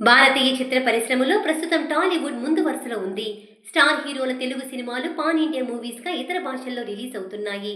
భారతీయ చిత్ర పరిశ్రమలో ప్రస్తుతం టాలీవుడ్ ముందు వరుసలో ఉంది. స్టార్ హీరోల తెలుగు సినిమాలు పాన్ ఇండియా మూవీస్గా ఇతర భాషల్లో రిలీజ్ అవుతున్నాయి.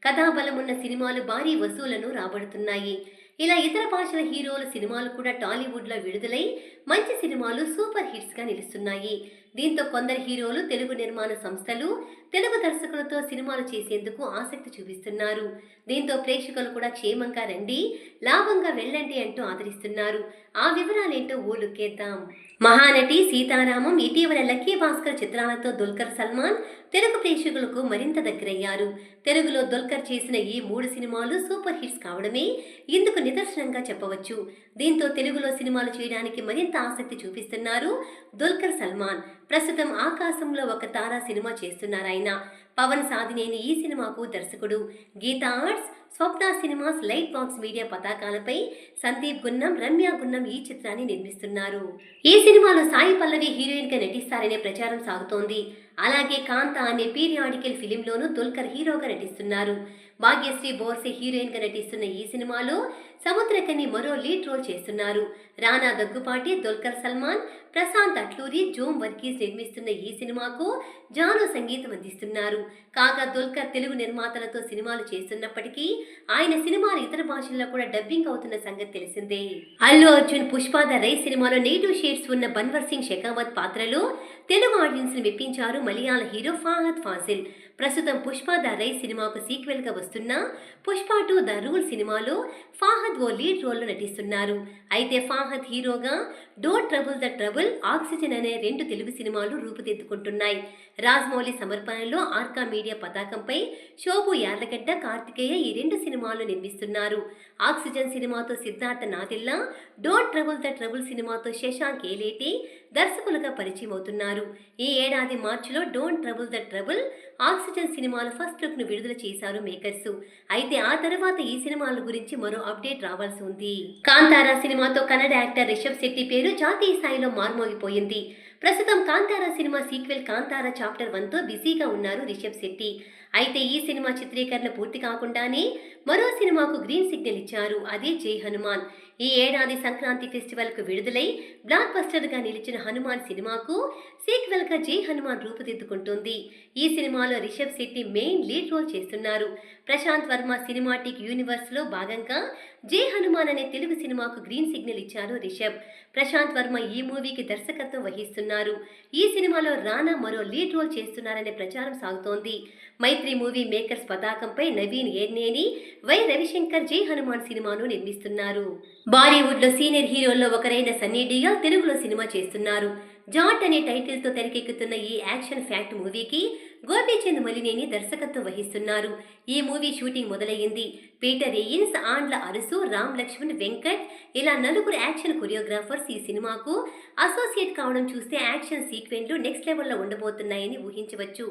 కథాబలమున్న సినిమాలు భారీ వసూలను రాబడుతున్నాయి. ఇలా ఇతర భాషల హీరోల సినిమాలు కూడా టాలీవుడ్లో విడుదలై మంచి సినిమాలు సూపర్ హిట్స్గా నిలుస్తున్నాయి. దీంతో కొందరు హీరోలు తెలుగు నిర్మాణ సంస్థలు తెలుగు దర్శకులతో సినిమాలు చేసేందుకు ఆసక్తి చూపిస్తున్నారు. దీంతో ప్రేక్షకులు కూడా క్షేమంగా రండి, లాభంగా వెళ్ళండి అంటూ ఆదరిస్తున్నారు. ఆ వివరాలేంటో ఓ లుక్కేద్దాం. మహానటి సీతారామం, ఇటీవల లక్కీ భాస్కర్ చిత్రాలతో దుల్కర్ సల్మాన్ తెలుగు ప్రేక్షకులకు మరింత దగ్గరయ్యారు. తెలుగులో దుల్కర్ చేసిన ఈ 3 సినిమాలు సూపర్ హిట్స్ కావడమే ఇందుకు నిదర్శనంగా చెప్పవచ్చు. దీంతో తెలుగులో సినిమాలు చేయడానికి మరింత ఆసక్తి చూపిస్తున్నారు దుల్కర్ సల్మాన్. ప్రస్తుతం ఆకాశంలో ఒక తార సినిమా చేస్తున్నారాయన. పవన్ సాధినేని ఈ సినిమాకు దర్శకుడు. Geetha arts, Swapna cinemas, light box media పతాకాలపై సందీప్ గున్నం, రమ్య గున్నం ఈ చిత్రాన్ని నిర్మిస్తున్నారు. ఈ సినిమాలో సాయి పల్లవి హీరోయిన్ గా నటిస్తారనే ప్రచారం సాగుతోంది. అలాగే కాంత అనే పీరియాడికల్ ఫిలింలోనూ దుల్కర్ హీరోగా నటిస్తున్నారు. భాగ్యశ్రీ బోర్సే హీరోయిన్ గా నటిస్తున్న ఈ సినిమాలో సముద్రకని మరో లీడ్ రోల్ చేస్తున్నారు. రానా దగ్గుపాటి, దుల్కర్ సల్మాన్, ప్రశాంత్ అట్లూరి, జోమ్ వర్గీస్ నిర్మిస్తున్న ఈ సినిమాకు జాను సంగీతం అందిస్తున్నారు. కాగా దుల్కర్ తెలుగు నిర్మాతలతో సినిమాలు చేస్తున్నప్పటికీ ఆయన సినిమాలు ఇతర భాషల్లో కూడా డబ్బింగ్ అవుతున్న సంగతి తెలిసిందే. అల్లు అర్జున్ పుష్ప ద రైస్ సినిమాలో నెగిటివ్ షేడ్స్ ఉన్న బన్వర్ సింగ్ షెకావత్ పాత్రలో తెలుగు ఆడియన్స్ ని మెప్పించారు మలయాళ హీరో ఫహద్ ఫాజిల్. ప్రస్తుతం పుష్ప ద రైస్ సినిమాకు సీక్వెల్ గా వస్తున్న పుష్ప 2 ద రూల్ సినిమాలో ఫహద్ ఓ లీడ్ రోల్లో నటిస్తున్నారు. అయితే ఫహద్ హీరోగా don't trouble the trouble, oxygen అనే 2 తెలుగు సినిమాలు రూపుదిద్దుకుంటున్నాయి. రాజమౌళి సమర్పణలో ఆర్కా మీడియా పతాకంపై శోభు యార్లగడ్డ, కార్తికేయ ఈ 2 సినిమాలు నిర్మిస్తున్నారు. ఆక్సిజన్ సినిమాతో Siddhartha Nadilla, don't trouble the trouble సినిమాతో శశాంక్ ఏలేటి దర్శకులుగా పరిచయం అవుతున్నారు. ఈ ఏడాది మార్చిలో don't trouble the trouble, oxygen సినిమాల ఫస్ట్ లుక్ ను విడుదల చేశారు మేకర్స్. అయితే ఆ తర్వాత ఈ సినిమాల గురించి మరో అప్డేట్ రావాల్సి ఉంది. కాంతారా సినిమాతో కన్నడ యాక్టర్ రిషబ్ శెట్టి పేరు జాతీయ స్థాయిలో మార్మోగిపోయింది. ప్రస్తుతం Kantara cinema sequel Kantara chapter 1తో బిజీగా ఉన్నారు రిషబ్ శెట్టి. అయితే ఈ సినిమా చిత్రీకరణ పూర్తి కాకుండానే మరో సినిమాకు గ్రీన్ సిగ్నల్ ఇచ్చారు. అదే జై హనుమాన్. ఈ ఏడాది సంక్రాంతి ఫెస్టివల్ కు విడుదలై బ్లాక్ బస్టర్ గా నిలిచిన హనుమాన్ సినిమాకు సీక్వెల్ గా జై హనుమాన్ రూపుదిద్దుకుంటుంది. ఈ సినిమాలో Rishab Shetty main lead role చేస్తున్నారు. ప్రశాంత్ వర్మ సినిమాటిక్ యూనివర్స్ లో భాగంగా జై హనుమాన్ అనే తెలుగు సినిమాకు గ్రీన్ సిగ్నల్ ఇచ్చారు రిషబ్. ప్రశాంత్ వర్మ ఈ మూవీకి దర్శకత్వం వహిస్తున్నారు. ఈ సినిమాలో రానా మరో లీడ్ రోల్ చేస్తున్నారనే ప్రచారం సాగుతోంది. మైత్రి మూవీ మేకర్స్ పతాకంపై నవీన్ ఏర్నేని, వై రవిశంకర్ జై హనుమాన్ సినిమాను నిర్మిస్తున్నారు. బాలీవుడ్ లో సీనియర్ హీరోల్లో ఒకరైన సన్నీ డియోల్ తెలుగులో సినిమా చేస్తున్నారు. జాట్ అనే టైటిల్ తో తెరకెక్కుతున్న ఈ యాక్షన్ ఫ్యాక్ట్ మూవీకి గోపీచంద్ మలినేని దర్శకత్వం వహిస్తున్నారు. ఈ మూవీ షూటింగ్ మొదలయ్యింది. పీటర్ ఎయిన్స్, ఆండ్ల అరుసు, రామ్ లక్ష్మణ్, వెంకట్ ఇలా 4 యాక్షన్ కొరియోగ్రాఫర్స్ ఈ సినిమాకు అసోసియేట్ కావడం చూస్తే యాక్షన్ సీక్వెన్లు నెక్స్ట్ లెవెల్లో ఉండబోతున్నాయని ఊహించవచ్చు.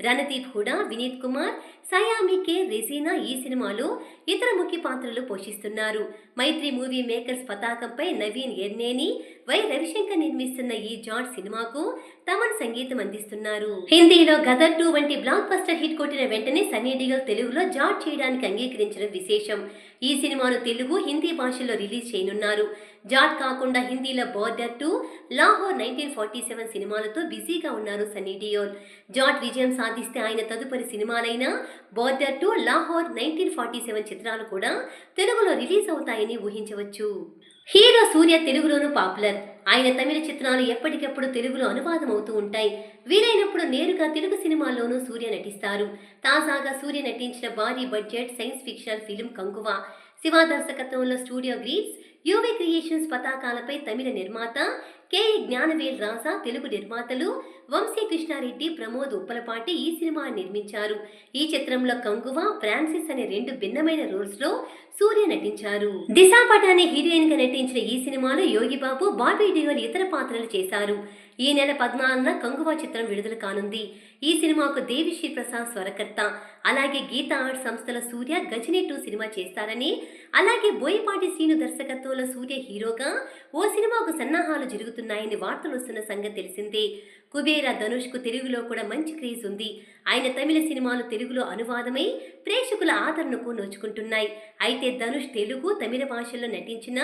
రణదీప్ హుడా, వినీత్ కుమార్, సయామి కే, రెజీనా ఈ సినిమాలో ఇతర ముఖ్య పాత్రలు పోషిస్తున్నారు. మైత్రి మూవీ మేకర్స్ పతాకంపై నవీన్ ఎర్నేని, వై రవిశంకర్ నిర్మిస్తున్న ఈ జాట్ సినిమాకు తమన్ సంగీతం అందిస్తున్నారు. హిందీలో గదర్ 2 వంటి బ్లాక్ బస్టర్ హిట్ కొట్టిన వెంటనే సన్నీ డియోల్ తెలుగులో జాట్ చేయడానికి అంగీకరించడం విశేషం. ఈ సినిమాను తెలుగు, హిందీ భాషల్లో రిలీజ్ చేయనున్నారు. జాట్ కాకుండా హిందీలో బోర్డర్ 2, లాహోర్ 1947 సినిమాలతో బిజీగా ఉన్నారు సన్నీ డియోల్. జాట్ విజయం సాధిస్తే ఆయన తదుపరి సినిమాలైన బోర్డర్ 2, లాహోర్ 1947 చిత్రాలు కూడా తెలుగులో రిలీజ్ అవుతాయని ఊహించవచ్చు. హీరో సూర్య తెలుగులోనూ పాపులర్. ఆయన తమిళ చిత్రాలు ఎప్పటికప్పుడు తెలుగులో అనువాదం అవుతూ ఉంటాయి. వీలైనప్పుడు నేరుగా తెలుగు సినిమాల్లోనూ సూర్య నటిస్తారు. తాజాగా సూర్య నటించిన భారీ budget science fictional film Kanguva. Shiva దర్శకత్వంలో స్టూడియో గ్రీన్స్, యూవీ క్రియేషన్స్ పతాకాలపై తమిళ నిర్మాత కె జ్ఞానవేల్ రాజా, తెలుగు నిర్మాతలు వంశీ కృష్ణారెడ్డి, ప్రమోద్ ఉప్పలపాటి ఈ సినిమాని నిర్మించారు. ఈ చిత్రంలో కంగువా, ఫ్రాన్సిస్ అనే 2 భిన్నమైన రోల్స్ లో సూర్య నటించారు. దిశా పటాని హీరోయిన్ గా నటించిన ఈ సినిమాలో యోగిబాబు, బాబీ డియోల్ ఇతర పాత్రలు చేశారు. ఈ నెల 14న కంగువా చిత్రం విడుదల కానుంది. ఈ సినిమాకు దేవిశ్రీ ప్రసాద్ స్వరకర్త. అలాగే గీతా ఆర్ట్ సంస్థల సూర్య గజనీ 2 సినిమా చేస్తారని, అలాగే బోయపాటి శ్రీను దర్శకత్వంలో సూర్య హీరోగా ఓ సినిమాకు సన్నాహాలు జరుగుతున్నాయని వార్తలు వస్తున్న సంగతి తెలిసిందే. కుబేర ధనుష్ కు తెలుగులో కూడా మంచి క్రేజ్ ఉంది. ఆయన తమిళ సినిమాలు తెలుగులో అనువాదమై ప్రేక్షకుల ఆదరణకు నోచుకుంటున్నాయి. అయితే ధనుష్ తెలుగు, తమిళ భాషల్లో నటించిన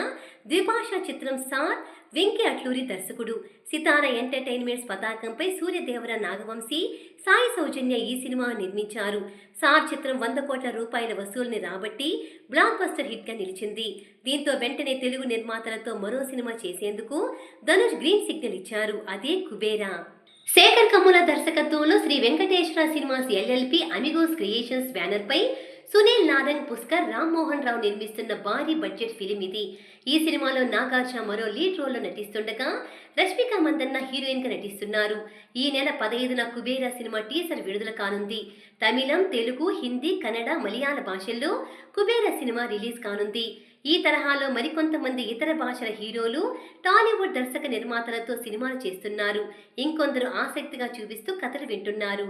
ద్విభాషా చిత్రం సార్ వెంకీ అట్లూరి దర్శకుడు. సితార ఎంటర్టైన్మెంట్స్ పతాకంపై సూర్యదేవర నాగవంశీ, సాయి సౌజన్య ఈ సినిమా నిర్మించారు. సార్ చిత్రం 100 కోట్ల రూపాయల వసూలుని రాబట్టి బ్లాక్ బస్టర్ హిట్గా నిలిచింది. దీంతో వెంటనే తెలుగు నిర్మాతలతో మరో సినిమా చేసేందుకు ధనుష్ గ్రీన్ సిగ్నల్ ఇచ్చారు. అదే కుబేరా. శేఖర్ కమ్ముల దర్శకత్వంలో Sri Venkateswara cinemas LLP Amigos creations బ్యానర్పై సునీల్ నారంగ్, పుష్కర్, రామ్మోహన్ రావు నిర్మిస్తున్న భారీ బడ్జెట్ ఫిలిం ఇది. ఈ సినిమాలో నాగార్జున మరో లీడ్ రోల్లో నటిస్తుండగా రష్మిక మందన్న హీరోయిన్గా నటిస్తున్నారు. ఈ నెల 15న కుబేరా సినిమా టీజర్ విడుదల కానుంది. తమిళం, తెలుగు, హిందీ, కన్నడ, మలయాళ భాషల్లో కుబేరా సినిమా రిలీజ్ కానుంది. ఈ తరహాలో మరికొంతమంది ఇతర భాషల హీరోలు టాలీవుడ్ దర్శక నిర్మాతలతో సినిమాలు చేస్తున్నారు. ఇంకొందరు ఆసక్తిగా చూపిస్తూ కథలు వింటున్నారు.